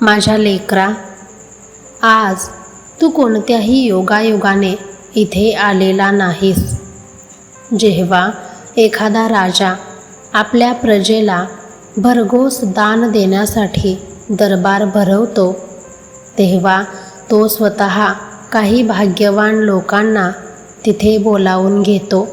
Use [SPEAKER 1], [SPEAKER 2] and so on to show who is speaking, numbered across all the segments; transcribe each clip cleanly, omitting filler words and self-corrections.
[SPEAKER 1] माझ्या लेकरा, आज तू कोणत्याही योगायोगाने इथे आलेला नाहीस. जेव्हा एखादा राजा आपल्या प्रजेला भरघोस दान देण्यासाठी दरबार भरवतो, तेव्हा तो स्वतः काही भाग्यवान लोकांना तिथे बोलावून घेतो.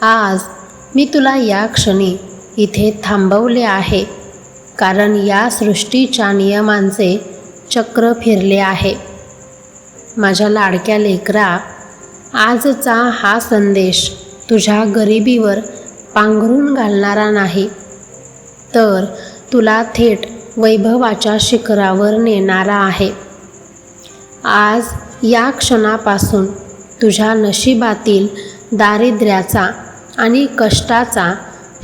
[SPEAKER 1] आज मी तुला या क्षणी इथे थांबवले आहे, कारण या सृष्टीच्या नियमांचे चक्र फिरले आहे. माझ्या लाडक्या लेकरा, आजचा हा संदेश तुझ्या गरिबीवर पांघरून घालणारा नाही, तर तुला थेट वैभवाच्या शिखरावर नेणारा आहे. आज या क्षणापासून तुझ्या नशिबातील दारिद्र्याचा आणि कष्टाचा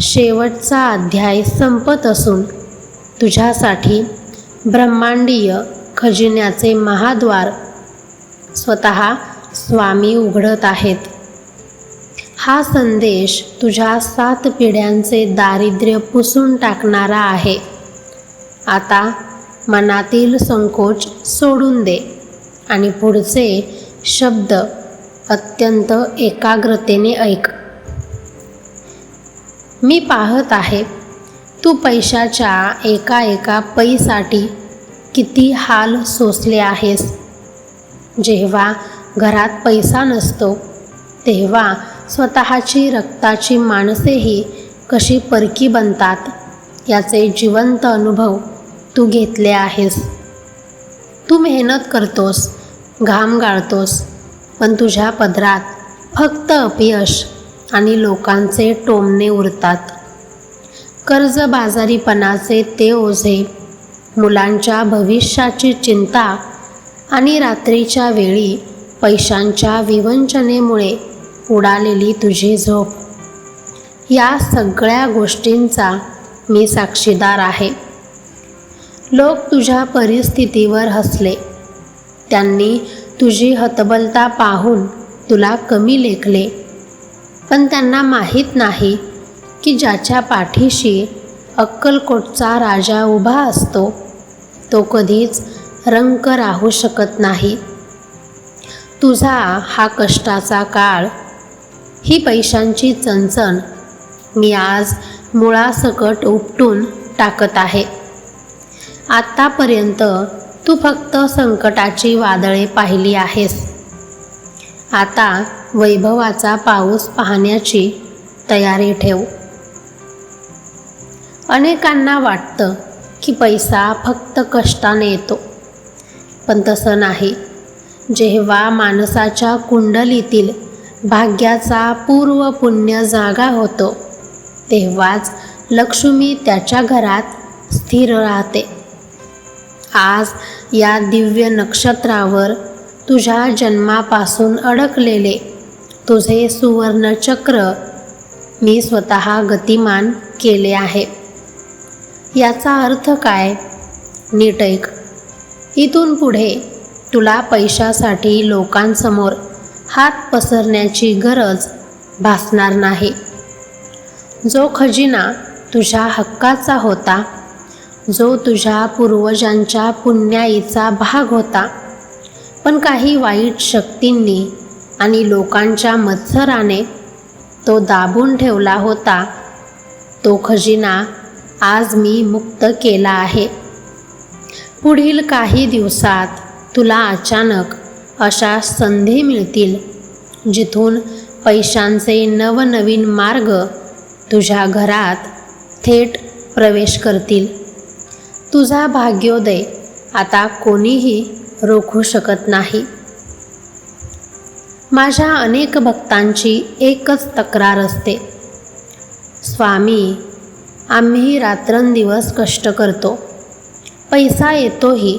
[SPEAKER 1] शेवटचा अध्याय संपत असून तुझ्यासाठी ब्रह्मांडीय खजिन्याचे महाद्वार स्वतः स्वामी उघडत आहेत. हा संदेश तुझ्या 7 पिढ्यांचे दारिद्र्य पुसून टाकणारा आहे. आता मनातील संकोच सोडून दे आणि पुढचे शब्द अत्यंत एकाग्रतेने ऐक. मी पाहत आहे तू पैशाच्या एका पैसाठी किती हाल सोसले आहेस. जेव्हा घरात पैसा नसतो, तेव्हा स्वतःची रक्ताची माणसेही कशी परकी बनतात याचे जिवंत अनुभव तू घेतले आहेस. तू मेहनत करतोस, घाम गाळतोस, पण तुझ्या पदरात फक्त अपयश आणि लोकांचे टोमणे उरतात. कर्जबाजारीपणाचे ते ओझे, मुलांच्या भविष्याची चिंता आणि रात्रीच्या वेळी पैशांच्या विवंचनेमुळे उडालेली तुझी झोप, या सगळ्या गोष्टींचा मी साक्षीदार आहे. लोक तुझ्या परिस्थितीवर हसले. त्यांनी तुझी हतबलता पाहून तुला कमी लेखले, पण त्यांना माहीत नाही की ज्याच्या पाठीशी अक्कलकोटचा राजा उभा असतो, तो कधीच रंक राहू शकत नाही. तुझा हा कष्टाचा काळ, ही पैशांची चणचण मी आज मुळासकट उपटून टाकत आहे. आत्तापर्यंत तू फक्त संकटाची वादळे पाहिली आहेस. आता वैभवाचा पाऊस पाहण्याची तयारी ठेव. अनेकांना वाटतं की पैसा फक्त कष्टाने येतो, पण तसं नाही. जेव्हा माणसाच्या कुंडलीतील भाग्याचा पूर्व पुण्य जागा होतो, तेव्हाच लक्ष्मी त्याच्या घरात स्थिर राहते. आज या दिव्य नक्षत्रावर तुझ्या जन्मापासून अडकलेले तुझे सुवर्णचक्र मी स्वतः गतिमान केले आहे. याचा अर्थ काय? नीट ऐक. इथून पुढे तुला पैशासाठी लोकांसमोर हात पसरण्याची गरज भासणार नाही. जो खजिना तुझ्या हक्काचा होता, जो तुझ्या पूर्वजांच्या पुण्याईचा भाग होता, पण काही वाईट शक्तींनी आणि लोकांच्या मत्सराने तो दाबून ठेवला होता, तो खजिना आज मी मुक्त केला आहे. पुढील काही दिवसात तुला अचानक अशा संधी मिळतील, जिथून पैशांचे नवनवीन मार्ग तुझ्या घरात थेट प्रवेश करतील. तुझा भाग्योदय आता कोणीही रोखू शकत नाही. माझ्या अनेक भक्तांची एकच तक्रार असते, स्वामी, आम्ही रात्रंदिवस कष्ट करतो, पैसा येतोही,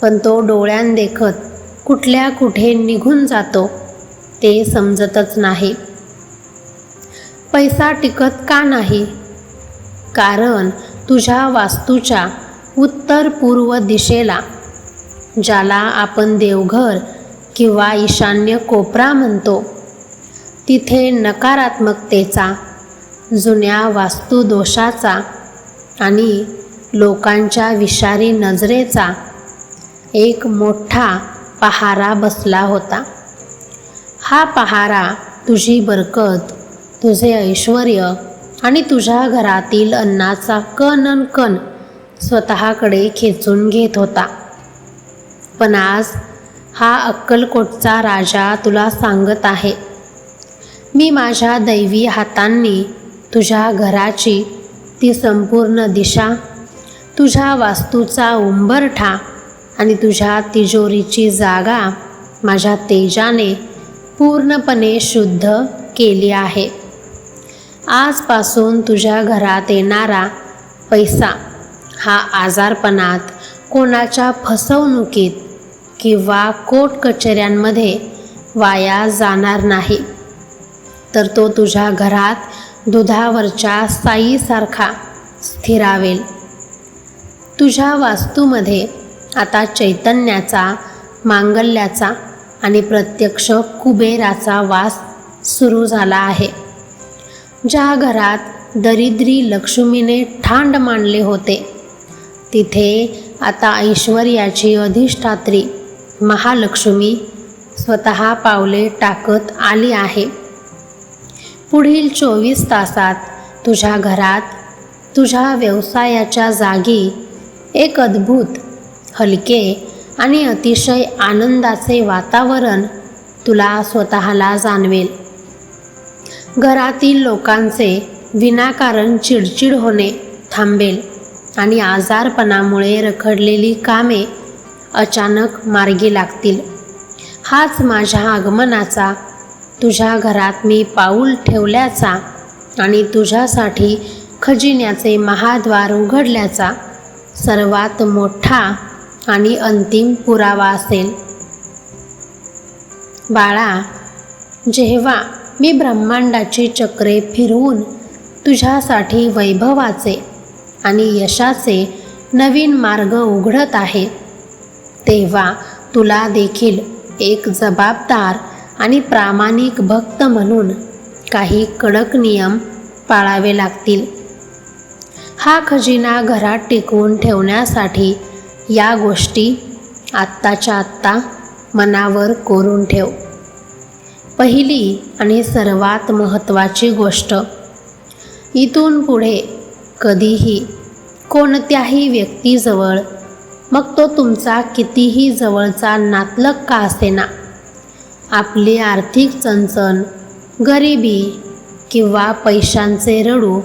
[SPEAKER 1] पण तो डोळ्यांदेखत कुठल्या कुठे निघून जातो ते समजतच नाही. पैसा टिकत का नाही? कारण तुझ्या वास्तूच्या उत्तर पूर्व दिशेला, ज्याला आपण देवघर किंवा ईशान्य कोपरा म्हणतो, तिथे नकारात्मकतेचा, जुन्या वास्तुदोषाचा आणि लोकांच्या विषारी नजरेचा एक मोठा पहारा बसला होता. हा पहारा तुझी बरकत, तुझे ऐश्वर्य आणि तुझ्या घरातील अन्नाचा कण न कण स्वतःकडे खेचून घेत होता. पण आज हा अक्कलकोटचा राजा तुला सांगत आहे, मी माझ्या दैवी हातांनी तुझ्या घराची ती संपूर्ण दिशा, तुझ्या वास्तूचा उंबरठा आणि तुझ्या तिजोरीची जागा माझ्या तेजाने पूर्णपणे शुद्ध केली आहे. आजपासून तुझ्या घरात येणारा पैसा हा आजारपणात, कोणाच्या फसवणुकीत किंवा कोर्ट कचेऱ्यांमध्ये वाया जाणार नाही, तर तो तुझ्या घरात दुधावरच्या साईसारखा स्थिरावेल. तुझ्या वास्तूमध्ये आता चैतन्याचा, मांगल्याचा आणि प्रत्यक्ष कुबेराचा वास सुरू झाला आहे. ज्या घरात दरिद्री लक्ष्मीने ठांड मांडले होते, तिथे आता ऐश्वर्याची अधिष्ठात्री महालक्ष्मी स्वतः पावले टाकत आली आहे. पुढील 24 तासात तुझ्या घरात, तुझ्या व्यवसायाच्या जागी एक अद्भुत, हलके आणि अतिशय आनंदाचे वातावरण तुला स्वतःला जाणवेल. घरातील लोकांचे विनाकारण चिडचिड होणे थांबेल आणि आजारपणामुळे रखडलेली कामे अचानक मार्गी लागतील. हाच माझ्या आगमनाचा, तुझ्या घरात मी पाऊल ठेवल्याचा आणि तुझ्यासाठी खजिन्याचे महाद्वार उघडल्याचा सर्वात मोठा आणि अंतिम पुरावा असेल. बाळा, जेव्हा मी ब्रह्मांडाची चक्रे फिरवून तुझ्यासाठी वैभवाचे आणि यशाचे नवीन मार्ग उघडत आहे, तेव्हा तुला देखील एक जबाबदार आणि प्रामाणिक भक्त म्हणून काही कडक नियम पाळावे लागतील. हा खजिना घरात टिकवून ठेवण्यासाठी या गोष्टी आत्ताच्या आत्ता मनावर कोरून ठेव. पहिली आणि सर्वात महत्त्वाची गोष्ट, इथून पुढे कधीही कोणत्याही व्यक्तीजवळ, मग तो तुमचा कितीही जवळचा नातलग का असेना, आपली आर्थिक चणचण, गरिबी किंवा पैशांचे रडू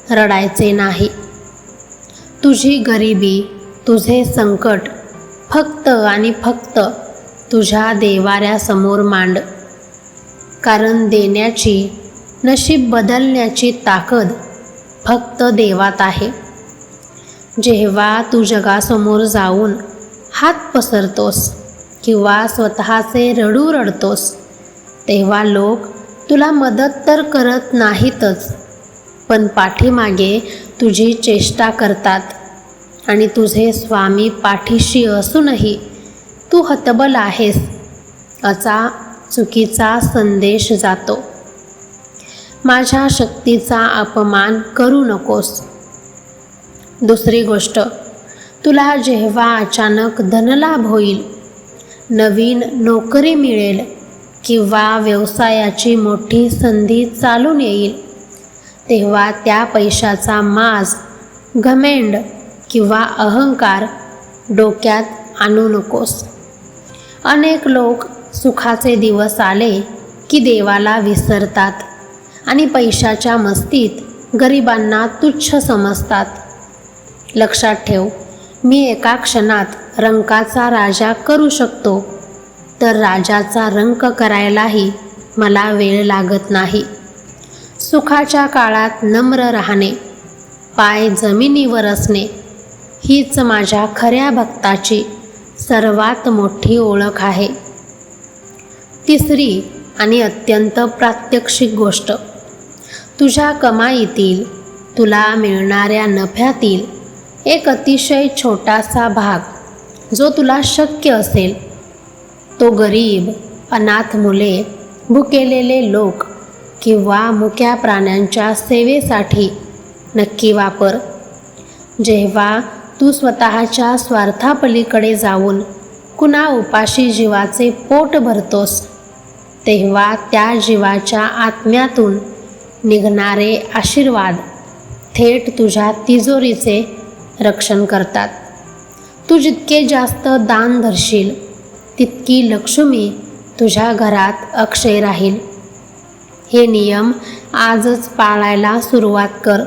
[SPEAKER 1] रडायचे नाही. तुझी गरिबी, तुझे संकट फक्त आणि फक्त तुझ्या देवाऱ्यासमोर मांड, कारण देण्याची, नशीब बदलण्याची ताकद फक्त देवात आहे. जेव्हा तू जगासमोर जाऊन हात पसरतोस किंवा स्वतःचे रडू रडतोस, तेव्हा लोक तुला मदत तर करत नाहीतच, पण पाठीमागे तुझी चेष्टा करतात आणि तुझे स्वामी पाठीशी असूनही तू हतबल आहेस असा चुकीचा संदेश जातो. माझ्या शक्तीचा अपमान करू नकोस. दुसरी गोष्ट, तुला जेव्हा अचानक धनलाभ होईल, नवीन नोकरी मिळेल किंवा व्यवसायाची मोठी संधी चालून येईल, तेव्हा त्या पैशाचा माज, घमेंड किंवा अहंकार डोक्यात आणू नकोस. अनेक लोक सुखाचे दिवस आले की देवाला विसरतात आणि पैशाच्या मस्तीत गरिबांना तुच्छ समजतात. लक्षात ठेव, मी एका क्षणात रंकाचा राजा करू शकतो, तर राजाचा रंक करायलाही मला वेळ लागत नाही. सुखाच्या काळात नम्र राहणे, पाय जमिनीवर असणे, हीच माझ्या खऱ्या भक्ताची सर्वात मोठी ओळख आहे. तिसरी आणि अत्यंत प्रात्यक्षिक गोष्ट, तुझ्या कमाईतील, तुला मिळणाऱ्या नफ्यातील एक अतिशय छोटासा भाग जो तुला शक्य असेल, तो गरीब, अनाथ मुले, भुकेलेले लोक किंवा मुक्या प्राण्यांच्या सेवेसाठी नक्की वापर. जेव्हा तू स्वतःच्या स्वार्थापलीकडे जाऊन कुणा उपाशी जीवाचे पोट भरतोस, तेव्हा त्या जीवाच्या आत्म्यातून निघणारे आशीर्वाद थेट तुझ्या तिजोरीचे रक्षण करतात. तू जितके जास्त दान धरशील, तितकी लक्ष्मी तुझ्या घरात अक्षय राहील. हे नियम आजच पाळायला सुरुवात कर,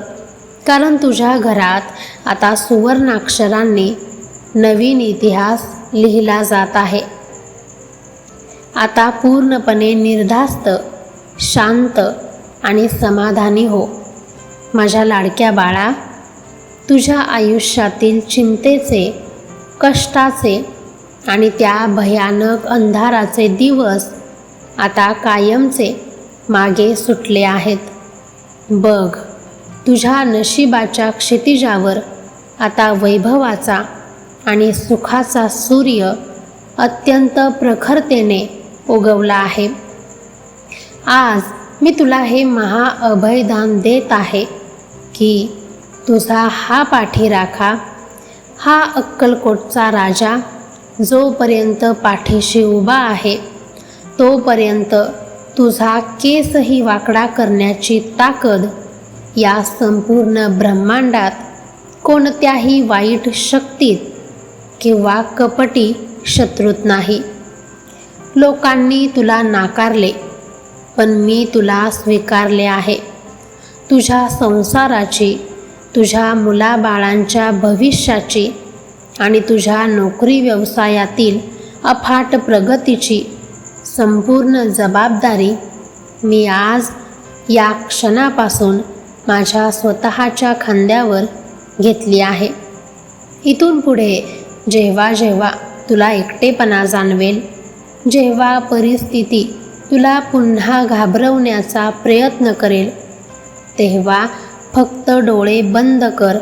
[SPEAKER 1] कारण तुझ्या घरात आता सुवर्णाक्षरांनी नवीन इतिहास लिहिला जात आहे. आता पूर्णपणे निर्धास्त, शांत आणि समाधानी हो. माझ्या लाडक्या बाळा, तुझ्या आयुष्यातील चिंतेचे, कष्टाचे आणि त्या भयानक अंधाराचे दिवस आता कायमचे मागे सुटले आहेत. बघ, तुझ्या नशिबाच्या क्षितिजावर आता वैभवाचा आणि सुखाचा सूर्य अत्यंत प्रखरतेने उगवला आहे. आज मी तुला हे महाअभयदान देत आहे की तुझा हा पाठीराखा, हा अक्कलकोटचा राजा जोपर्यंत पाठीशी उभा आहे, तोपर्यंत तुझा केसही वाकडा करण्याची ताकद या संपूर्ण ब्रह्मांडात कोणत्याही वाईट शक्तीत किंवा कपटी शत्रूत नाही. लोकांनी तुला नाकारले, पण मी तुला स्वीकारले आहे. तुझ्या संसाराची, तुझ्या मुलाबाळांच्या भविष्याची आणि तुझ्या नोकरी व्यवसायातील अफाट प्रगतीची संपूर्ण जबाबदारी मी आज या क्षणापासून माझ्या स्वतःच्या खांद्यावर घेतली आहे. इथून पुढे जेव्हा जेव्हा तुला एकटेपणा जाणवेल, जेव्हा परिस्थिती तुला पुन्हा घाबरवण्याचा प्रयत्न करेल, तेव्हा फक्त डोळे बंद कर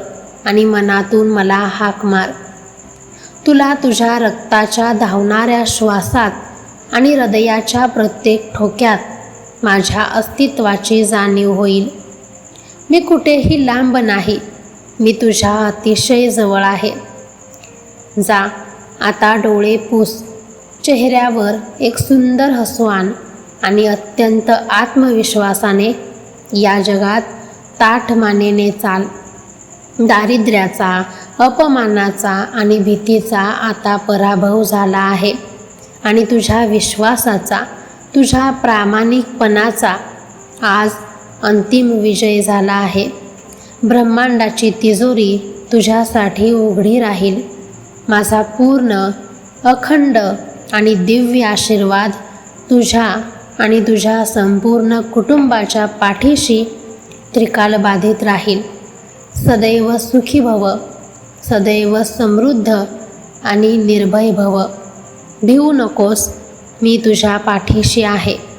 [SPEAKER 1] आणि मनातून मला हाक मार. तुला तुझ्या रक्ताच्या धावणाऱ्या श्वासात आणि हृदयाच्या प्रत्येक ठोक्यात माझ्या अस्तित्वाची जाणीव होईल. मी कुठेही लांब नाही, मी तुझ्या अतिशय जवळ आहे. जा, आता डोळे पुस, चेहऱ्यावर एक सुंदर हसू आण आणि अत्यंत आत्मविश्वासाने या जगात ताठ मानेने चाल. दारिद्र्याचा, अपमानाचा आणि भीतीचा आता पराभव झाला आहे आणि तुझ्या विश्वासाचा, तुझ्या प्रामाणिकपणाचा आज अंतिम विजय झाला आहे. ब्रह्मांडाची तिजोरी तुझ्यासाठी उघडी राहील. माझा पूर्ण, अखंड आणि दिव्य आशीर्वाद तुझ्या आणि तुझ्या संपूर्ण कुटुंबाच्या पाठीशी त्रिकालबाधित राहील. सदैव सुखी भव, सदैव समृद्ध आणि निर्भय भव. भिवू नकोस, मी तुझ्या पाठीशी आहे.